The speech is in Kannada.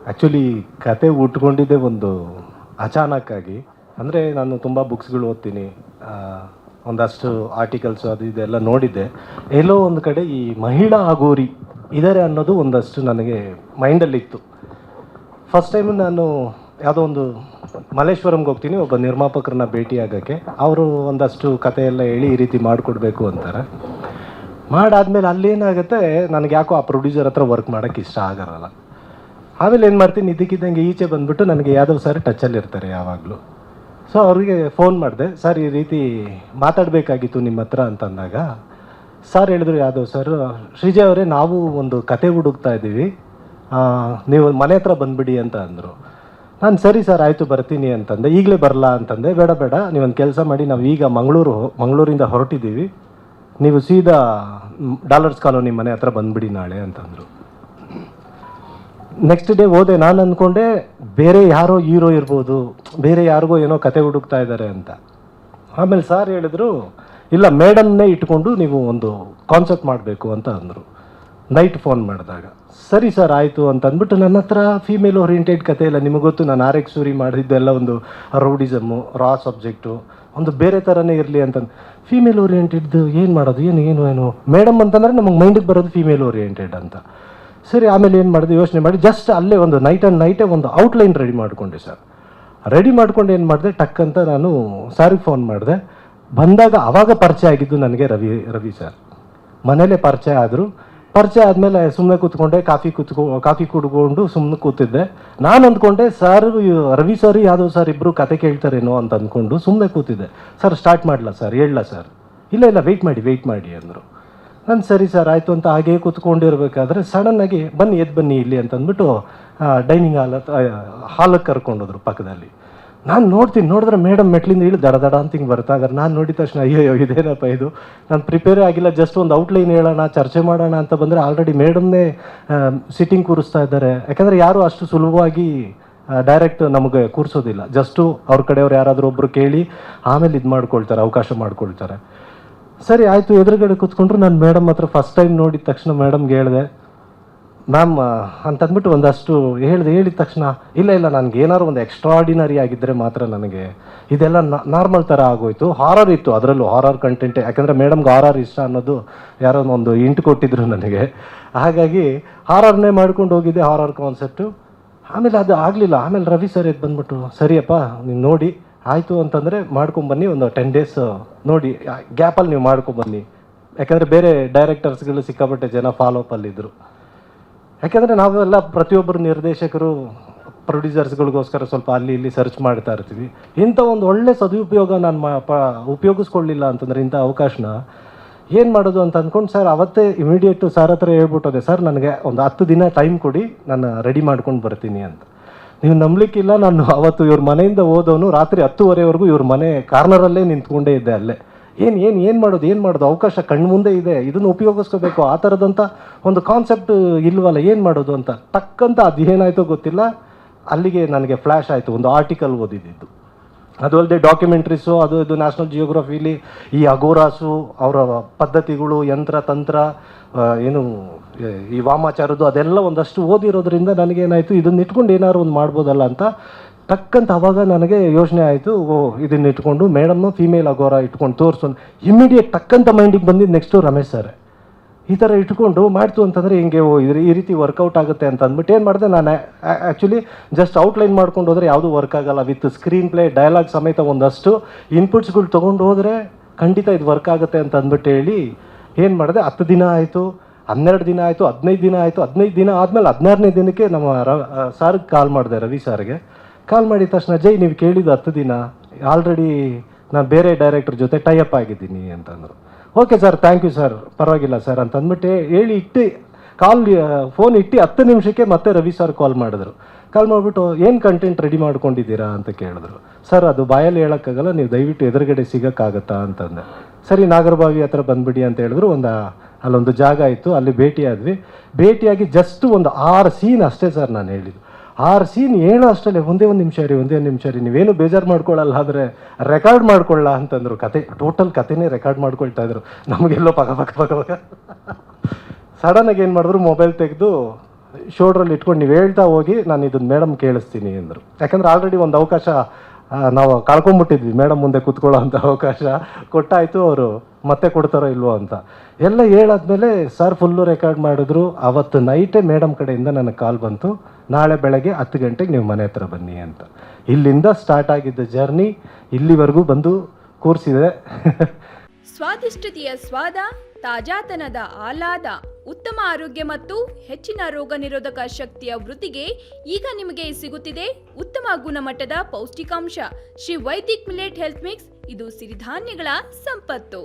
ಆ್ಯಕ್ಚುಲಿ ಕತೆ ಉಟ್ಕೊಂಡಿದ್ದೆ ಒಂದು ಅಚಾನಕ್ಕಾಗಿ. ಅಂದರೆ ನಾನು ತುಂಬ ಬುಕ್ಸ್ಗಳು ಓದ್ತೀನಿ, ಒಂದಷ್ಟು ಆರ್ಟಿಕಲ್ಸು ಅದು ಇದೆಲ್ಲ ನೋಡಿದ್ದೆ. ಎಲ್ಲೋ ಒಂದು ಕಡೆ ಈ ಮಹಿಳಾ ಅಗೋರಿ ಇದ್ದಾರೆ ಅನ್ನೋದು ಒಂದಷ್ಟು ನನಗೆ ಮೈಂಡಲ್ಲಿತ್ತು. ಫಸ್ಟ್ ಟೈಮು ನಾನು ಯಾವುದೋ ಒಂದು ಮಲ್ಲೇಶ್ವರಂಗೆ ಹೋಗ್ತೀನಿ, ಒಬ್ಬ ನಿರ್ಮಾಪಕರನ್ನ ಭೇಟಿಯಾಗೋಕ್ಕೆ. ಅವರು ಒಂದಷ್ಟು ಕತೆ ಎಲ್ಲ ಹೇಳಿ ಈ ರೀತಿ ಮಾಡಿಕೊಡ್ಬೇಕು ಅಂತಾರೆ. ಮಾಡಾದ್ಮೇಲೆ ಅಲ್ಲೇನಾಗುತ್ತೆ, ನನಗೆ ಯಾಕೋ ಆ ಪ್ರೊಡ್ಯೂಸರ್ ಹತ್ರ ವರ್ಕ್ ಮಾಡೋಕ್ಕೆ ಇಷ್ಟ ಆಗಲ್ಲ. ಆಮೇಲೆ ಏನು ಮಾಡ್ತೀನಿ, ಇದಕ್ಕಿದ್ದಂಗೆ ಈಚೆ ಬಂದುಬಿಟ್ಟು ನನಗೆ ಯಾದವ್ ಸರ್ ಟಚಲ್ಲಿ ಇರ್ತಾರೆ ಯಾವಾಗಲೂ. ಸೊ ಅವ್ರಿಗೆ ಫೋನ್ ಮಾಡಿದೆ, ಸರ್ ಈ ರೀತಿ ಮಾತಾಡಬೇಕಾಗಿತ್ತು ನಿಮ್ಮ ಹತ್ರ ಅಂತಂದಾಗ ಸರ್ ಹೇಳಿದ್ರು, ಯಾದವ್ ಸರ್, ಶ್ರೀಜಯ್ ಅವರೇ ನಾವು ಒಂದು ಕತೆ ಹುಡುಕ್ತಾ ಇದ್ದೀವಿ, ನೀವು ಮನೆ ಹತ್ರ ಬಂದುಬಿಡಿ ಅಂತ ಅಂದರು. ನಾನು ಸರಿ ಸರ್ ಆಯಿತು ಬರ್ತೀನಿ ಅಂತಂದೆ. ಈಗಲೇ ಬರಲ್ಲ ಅಂತಂದೆ. ಬೇಡ ಬೇಡ, ನೀವೊಂದು ಕೆಲಸ ಮಾಡಿ, ನಾವು ಈಗ ಮಂಗಳೂರಿಂದ ಹೊರಟಿದ್ದೀವಿ, ನೀವು ಸೀದಾ ಡಾಲರ್ಸ್ ಕಾಲೋನಿ ಮನೆ ಹತ್ರ ಬಂದುಬಿಡಿ ನಾಳೆ ಅಂತಂದರು. ನೆಕ್ಸ್ಟ್ ಡೇ ಹೋದೆ. ನಾನು ಅಂದ್ಕೊಂಡೆ ಬೇರೆ ಯಾರೋ ಹೀರೋ ಇರ್ಬೋದು, ಬೇರೆ ಯಾರಿಗೋ ಏನೋ ಕತೆ ಹುಡುಕ್ತಾ ಇದ್ದಾರೆ ಅಂತ. ಆಮೇಲೆ ಸರ್ ಹೇಳಿದ್ರು, ಇಲ್ಲ ಮೇಡಮ್ನೇ ಇಟ್ಕೊಂಡು ನೀವು ಒಂದು ಕಾನ್ಸೆಪ್ಟ್ ಮಾಡಬೇಕು ಅಂತ ಅಂದರು. ನೈಟ್ ಫೋನ್ ಮಾಡಿದಾಗ ಸರಿ ಸರ್ ಆಯಿತು ಅಂತ ಅಂದ್ಬಿಟ್ಟು, ನನ್ನ ಹತ್ರ ಫೀಮೇಲ್ ಓರಿಯೆಂಟೆಡ್ ಕತೆ ಇಲ್ಲ, ನಿಮಗೆ ಗೊತ್ತು ನಾನು ಆರ್.ಎಕ್ಸ್ ಸೂರಿ ಮಾಡಿದ್ದೆಲ್ಲ ಒಂದು ರೌಡಿಸಮ್ಮು, ರಾ ಸಬ್ಜೆಕ್ಟು, ಒಂದು ಬೇರೆ ಥರನೇ ಇರಲಿ ಅಂತಂದು. ಫೀಮೇಲ್ ಓರಿಯೆಂಟೆಡ್ದು ಏನು ಮಾಡೋದು, ಏನು ಮೇಡಮ್ ಅಂತಂದರೆ ನಮಗೆ ಮೈಂಡಿಗೆ ಬರೋದು ಫೀಮೇಲ್ ಓರಿಯೆಂಟೆಡ್ ಅಂತ. ಸರಿ, ಆಮೇಲೆ ಏನು ಮಾಡಿದೆ, ಯೋಚನೆ ಮಾಡಿ ಜಸ್ಟ್ ಅಲ್ಲೇ ಒಂದು ನೈಟೇ ಒಂದು ಔಟ್ಲೈನ್ ರೆಡಿ ಮಾಡಿಕೊಂಡೆ ಸರ್. ರೆಡಿ ಮಾಡ್ಕೊಂಡು ಏನು ಮಾಡಿದೆ, ಟಕ್ ಅಂತ ನಾನು ಸಾರಿಗೆ ಫೋನ್ ಮಾಡಿದೆ. ಬಂದಾಗ ಆವಾಗ ಪರಿಚಯ ಆಗಿದ್ದು ನನಗೆ ರವಿ ಸರ್. ಮನೇಲೇ ಪರಿಚಯ ಆದರು. ಪರಿಚಯ ಆದಮೇಲೆ ಸುಮ್ಮನೆ ಕೂತ್ಕೊಂಡೆ, ಕಾಫಿ ಕುಡ್ಕೊಂಡು ಸುಮ್ಮನೆ ಕೂತಿದ್ದೆ. ನಾನು ಅಂದ್ಕೊಂಡೆ sir, Ravi sir Yadav sir ಇಬ್ಬರು ಕತೆ ಕೇಳ್ತಾರೇನೋ ಅಂತ ಅಂದ್ಕೊಂಡು ಸುಮ್ಮನೆ ಕೂತಿದ್ದೆ. ಸರ್ ಸ್ಟಾರ್ಟ್ ಮಾಡಲ ಸರ್, ಹೇಳಲ್ಲ ಸರ್, ಇಲ್ಲ ವೆಯ್ಟ್ ಮಾಡಿ ಅಂದರು. ನಾನು ಸರಿ ಸರ್ ಆಯಿತು ಅಂತ ಹಾಗೇ ಕೂತ್ಕೊಂಡಿರ್ಬೇಕಾದ್ರೆ ಸಡನ್ನಾಗಿ ಎದ್ದು ಬನ್ನಿ ಇಲ್ಲಿ ಅಂತಂದ್ಬಿಟ್ಟು ಡೈನಿಂಗ್ ಹಾಲಕ್ಕೆ ಕರ್ಕೊಂಡೋದ್ರು ಪಕ್ಕದಲ್ಲಿ. ನಾನು ನೋಡಿದ್ರೆ ಮೇಡಮ್ ಮೆಟ್ಲಿಂದ ಇಳಿ ದಡ ಅಂತ ಹಿಂಗೆ ಬರ್ತಾ ಇದ್ದಾರೆ. ನಾನು ನೋಡಿದ ತಕ್ಷಣ ಅಯ್ಯೋ ಇದೇನಪ್ಪ ಇದು, ನಾನು ಪ್ರಿಪೇರೇ ಆಗಿಲ್ಲ, ಜಸ್ಟ್ ಒಂದು ಔಟ್ಲೈನ್ ಹೇಳೋಣ, ಚರ್ಚೆ ಮಾಡೋಣ ಅಂತ ಬಂದರೆ ಆಲ್ರೆಡಿ ಮೇಡಮ್ನೇ ಸಿಟ್ಟಿಂಗ್ ಕೂರಿಸ್ತಾ ಇದ್ದಾರೆ. ಯಾಕಂದರೆ ಯಾರು ಅಷ್ಟು ಸುಲಭವಾಗಿ ಡೈರೆಕ್ಟ್ ನಮಗೆ ಕೂರಿಸೋದಿಲ್ಲ, ಜಸ್ಟು ಅವ್ರ ಕಡೆಯವ್ರು ಯಾರಾದರೂ ಒಬ್ಬರು ಕೇಳಿ ಆಮೇಲೆ ಇದು ಮಾಡ್ಕೊಳ್ತಾರೆ, ಅವಕಾಶ ಮಾಡ್ಕೊಳ್ತಾರೆ. ಸರಿ ಆಯಿತು, ಎದುರುಗಡೆ ಕೂತ್ಕೊಂಡ್ರು. ನಾನು ಮೇಡಮ್ ಹತ್ರ ಫಸ್ಟ್ ಟೈಮ್ ನೋಡಿದ ತಕ್ಷಣ ಮೇಡಮ್ಗೆ ಹೇಳಿದೆ, ಮ್ಯಾಮ್ ಅಂತಂದ್ಬಿಟ್ಟು ಒಂದಷ್ಟು ಹೇಳಿದ ತಕ್ಷಣ ಇಲ್ಲ ನನಗೆ ಏನಾದ್ರು ಒಂದು ಎಕ್ಸ್ಟ್ರಾಡಿನರಿ ಆಗಿದ್ದರೆ ಮಾತ್ರ, ನನಗೆ ಇದೆಲ್ಲ ನಾರ್ಮಲ್ ಥರ ಆಗೋಯ್ತು. ಹಾರರ್ ಇತ್ತು, ಅದರಲ್ಲೂ ಹಾರರ್ ಕಂಟೆಂಟೇ, ಯಾಕಂದರೆ ಮೇಡಮ್ಗೆ ಹಾರರ್ ಇಷ್ಟ ಅನ್ನೋದು ಯಾರೋ ಒಂದು ಇಂಟು ಕೊಟ್ಟಿದ್ರು ನನಗೆ. ಹಾಗಾಗಿ ಹಾರರ್ನೇ ಮಾಡ್ಕೊಂಡು ಹೋಗಿದ್ದೆ, ಹಾರರ್ ಕಾನ್ಸೆಪ್ಟು. ಆಮೇಲೆ ಅದು ಆಗಲಿಲ್ಲ. ಆಮೇಲೆ ರವಿ ಸರ್ ಎದ್ದು ಬಂದ್ಬಿಟ್ಟು, ಸರಿಯಪ್ಪ ನೀವು ನೋಡಿ ಆಯಿತು ಅಂತಂದರೆ ಮಾಡ್ಕೊಂಬನ್ನಿ, ಒಂದು 10 days ನೋಡಿ ಗ್ಯಾಪಲ್ಲಿ ನೀವು ಮಾಡ್ಕೊಂಬನ್ನಿ. ಯಾಕಂದರೆ ಬೇರೆ ಡೈರೆಕ್ಟರ್ಸ್ಗಳು ಸಿಕ್ಕಾಪಟ್ಟೆ ಜನ ಫಾಲೋಅಪ್ಪಲ್ಲಿದ್ದರು. ಯಾಕೆಂದರೆ ನಾವೆಲ್ಲ ಪ್ರತಿಯೊಬ್ಬರು ನಿರ್ದೇಶಕರು ಪ್ರೊಡ್ಯೂಸರ್ಸ್ಗಳಿಗೋಸ್ಕರ ಸ್ವಲ್ಪ ಅಲ್ಲಿ ಇಲ್ಲಿ ಸರ್ಚ್ ಮಾಡ್ತಾ ಇರ್ತೀವಿ. ಇಂಥ ಒಂದು ಒಳ್ಳೆ ಸದುಪಯೋಗ ನಾನು ಉಪಯೋಗಿಸ್ಕೊಳ್ಳಿಲ್ಲ ಅಂತಂದರೆ ಇಂಥ ಅವಕಾಶನ ಏನು ಮಾಡೋದು ಅಂತ ಅಂದ್ಕೊಂಡು, ಸರ್ ಅವತ್ತೇ ಇಮಿಡಿಯೇಟು ಸರ್ ಹತ್ರ ಹೇಳ್ಬಿಟ್ಟೋದೆ, ಸರ್ ನನಗೆ ಒಂದು 10 ದಿನ ಟೈಮ್ ಕೊಡಿ, ನಾನು ರೆಡಿ ಮಾಡ್ಕೊಂಡು ಬರ್ತೀನಿ ಅಂತ. ನೀವು ನಂಬಲಿಕ್ಕಿಲ್ಲ, ನಾನು ಅವತ್ತು ಇವ್ರ ಮನೆಯಿಂದ ಹೋದವನು ರಾತ್ರಿ 10:30ವರೆಗೂ ಇವ್ರ ಮನೆ ಕಾರ್ನರಲ್ಲೇ ನಿಂತ್ಕೊಂಡೇ ಇದ್ದೆ ಅಲ್ಲೇ. ಏನು ಮಾಡೋದು, ಅವಕಾಶ ಕಣ್ಣು ಮುಂದೆ ಇದೆ, ಇದನ್ನು ಉಪಯೋಗಿಸ್ಕೋಬೇಕು, ಆ ಥರದಂಥ ಒಂದು ಕಾನ್ಸೆಪ್ಟ್ ಇಲ್ವಲ್ಲ, ಏನು ಮಾಡೋದು ಅಂತ ಟಕ್ಕಂತ ಅದು ಏನಾಯಿತೋ ಗೊತ್ತಿಲ್ಲ, ಅಲ್ಲಿಗೆ ನನಗೆ ಫ್ಲ್ಯಾಶ್ ಆಯಿತು. ಒಂದು ಆರ್ಟಿಕಲ್ ಓದಿದ್ದು, ಅದು ಅಲ್ಲದೆ ಡಾಕ್ಯುಮೆಂಟ್ರೀಸು ಅದು ಇದು ನ್ಯಾಷನಲ್ ಜಿಯೋಗ್ರಫಿಲಿ ಈ ಅಗೋರಾಸು ಅವರ ಪದ್ಧತಿಗಳು, ಯಂತ್ರ ತಂತ್ರ, ಏನು ಈ ವಾಮಾಚಾರದ್ದು ಅದೆಲ್ಲ ಒಂದಷ್ಟು ಓದಿರೋದ್ರಿಂದ ನನಗೇನಾಯಿತು, ಇದನ್ನ ಇಟ್ಕೊಂಡು ಏನಾದ್ರು ಒಂದು ಮಾಡ್ಬೋದಲ್ಲ ಅಂತ ಟಕ್ಕಂತ ಅವಾಗ ನನಗೆ ಯೋಚನೆ ಆಯಿತು. ಇದನ್ನ ಇಟ್ಕೊಂಡು ಮೇಡಮ್ನು ಫೀಮೇಲ್ ಅಗೋರ ಇಟ್ಕೊಂಡು ತೋರಿಸೋದು ಇಮಿಡಿಯೇಟ್ ಟಕ್ಕಂತ ಮೈಂಡಿಗೆ ಬಂದಿದ್ದು. ನೆಕ್ಸ್ಟು ರಮೇಶ್ ಸರ್ ಈ ಥರ ಇಟ್ಕೊಂಡು ಮಾಡ್ತು ಅಂತಂದರೆ ಹಿಂಗೆ ಈ ರೀತಿ ವರ್ಕೌಟ್ ಆಗುತ್ತೆ ಅಂತ ಅಂದ್ಬಿಟ್ಟು ಏನು ಮಾಡಿದೆ, ನಾನು ಆ್ಯಕ್ಚುಲಿ ಜಸ್ಟ್ ಔಟ್ಲೈನ್ ಮಾಡ್ಕೊಂಡು ಹೋದರೆ ಯಾವುದೂ ವರ್ಕ್ ಆಗೋಲ್ಲ. ವಿತ್ ಸ್ಕ್ರೀನ್ ಪ್ಲೇ ಡೈಲಾಗ್ ಸಮೇತ ಒಂದಷ್ಟು ಇನ್ಪುಟ್ಸ್ಗಳು ತೊಗೊಂಡು ಹೋದರೆ ಖಂಡಿತ ಇದು ವರ್ಕ್ ಆಗುತ್ತೆ ಅಂತ ಅಂದ್ಬಿಟ್ಟು ಹೇಳಿ ಏನು ಮಾಡಿದೆ, 10 ದಿನ ಆಯಿತು, 12 ದಿನ ಆಯಿತು, 15 ದಿನ ಆಯಿತು. 15 ದಿನ ಆದಮೇಲೆ 16ನೇ ದಿನಕ್ಕೆ ನಮ್ಮ ಸಾರ್ಗೆ ಕಾಲ್ ಮಾಡಿದೆ, ರವಿ ಸಾರ್ಗೆ ಕಾಲ್ ಮಾಡಿದ ತಕ್ಷಣ, ಜೈ ನೀವು ಕೇಳಿದ್ದು 10 ದಿನ, ಆಲ್ರೆಡಿ ನಾನು ಬೇರೆ ಡೈರೆಕ್ಟರ್ ಜೊತೆ ಟೈಅಪ್ ಆಗಿದ್ದೀನಿ ಅಂತಂದರು. Okay sir, thank you sir, ಪರವಾಗಿಲ್ಲ ಸರ್ ಅಂತ ಅಂದ್ಬಿಟ್ಟು ಹೇಳಿ ಫೋನ್ ಇಟ್ಟು 10 ನಿಮಿಷಕ್ಕೆ ಮತ್ತೆ ರವಿ ಸರ್ ಕಾಲ್ ಮಾಡಿದ್ರು. ಕಾಲ್ ಮಾಡಿಬಿಟ್ಟು ಏನು ಕಂಟೆಂಟ್ ರೆಡಿ ಮಾಡ್ಕೊಂಡಿದ್ದೀರಾ ಅಂತ ಕೇಳಿದ್ರು. ಸರ್ ಅದು ಬಾಯಲ್ಲಿ ಹೇಳೋಕ್ಕಾಗಲ್ಲ, ನೀವು ದಯವಿಟ್ಟು ಎದುರುಗಡೆ ಸಿಗೋಕ್ಕಾಗತ್ತಾ ಅಂತಂದೆ. ಸರಿ ನಾಗರಬಾವಿ ಹತ್ರ ಬಂದುಬಿಡಿ ಅಂತ ಹೇಳಿದ್ರು. ಅಲ್ಲೊಂದು ಜಾಗ ಇತ್ತು, ಅಲ್ಲಿ ಭೇಟಿಯಾಗಿ ಜಸ್ಟ್ ಒಂದು 6 ಸೀನ್ ಅಷ್ಟೇ ಸರ್ ನಾನು ಹೇಳಿದ್ದು. 6 ಸೀನ್ ಹೇಳೋ ಅಷ್ಟಲ್ಲೇ ಒಂದೇ ಒಂದು ನಿಮಿಷ ರೀ ನೀವೇನು ಬೇಜಾರು ಮಾಡ್ಕೊಳ್ಳಲ್ಲ, ಆದರೆ ರೆಕಾರ್ಡ್ ಮಾಡ್ಕೊಳ್ಳ ಅಂತಂದರು. ಟೋಟಲ್ ಕತೆನೇ ರೆಕಾರ್ಡ್ ಮಾಡ್ಕೊಳ್ತಾ ಇದ್ರು. ನಮಗೆಲ್ಲೋ ಪಕ್ಕ ಸಡನ್ನಾಗಿ ಏನು ಮಾಡಿದ್ರು, ಮೊಬೈಲ್ ತೆಗೆದು ಶೋಲ್ಡ್ರಲ್ಲಿ ಇಟ್ಕೊಂಡು ನೀವು ಹೇಳ್ತಾ ಹೋಗಿ ನಾನು ಇದನ್ನ ಮೇಡಮ್ ಕೇಳಿಸ್ತೀನಿ ಅಂದರು. ಯಾಕಂದರೆ ಆಲ್ರೆಡಿ ಒಂದು ಅವಕಾಶ ನಾವು ಕಳ್ಕೊಂಬಿಟ್ಟಿದ್ವಿ, ಮೇಡಮ್ ಮುಂದೆ ಕೂತ್ಕೊಳ್ಳೋ ಅಂಥ ಅವಕಾಶ ಕೊಟ್ಟಾಯಿತು. ಅವರು ಮತ್ತೆ ಕೊಡ್ತಾರೋ ಇಲ್ವೋ ಅಂತ ಎಲ್ಲ ಹೇಳಾದ್ಮೇಲೆ ಸರ್ ಫುಲ್ಲು ರೆಕಾರ್ಡ್ ಮಾಡಿದ್ರು. ಅವತ್ತು ನೈಟೇ ಮೇಡಮ್ ಕಡೆಯಿಂದ ನನಗೆ ಕಾಲ್ ಬಂತು, ನಾಳೆ ಬೆಳಗ್ಗೆ 10 ಗಂಟೆಗೆ ನೀವು ಮನೆ ಹತ್ರ ಬನ್ನಿ ಅಂತ. ಇಲ್ಲಿಂದ ಸ್ಟಾರ್ಟ್ ಆಗಿದ್ದ ಜರ್ನಿ ಇಲ್ಲಿವರೆಗೂ ಬಂದು ಕೂರಿಸಿದೆ. ಸ್ವಾದಿಷ್ಟತೆಯ ಸ್ವಾದ, ತಾಜಾತನದ ಆಹ್ಲಾದ, ಉತ್ತಮ ಆರೋಗ್ಯ ಮತ್ತು ಹೆಚ್ಚಿನ ರೋಗ ನಿರೋಧಕ ಶಕ್ತಿಯ ವೃದ್ಧಿಗೆ ಈಗ ನಿಮಗೆ ಸಿಗುತ್ತಿದೆ ಉತ್ತಮ ಗುಣಮಟ್ಟದ ಪೌಷ್ಟಿಕಾಂಶ. Shri Vaidik millet health mix, ಇದು ಸಿರಿಧಾನ್ಯಗಳ ಸಂಪತ್ತು.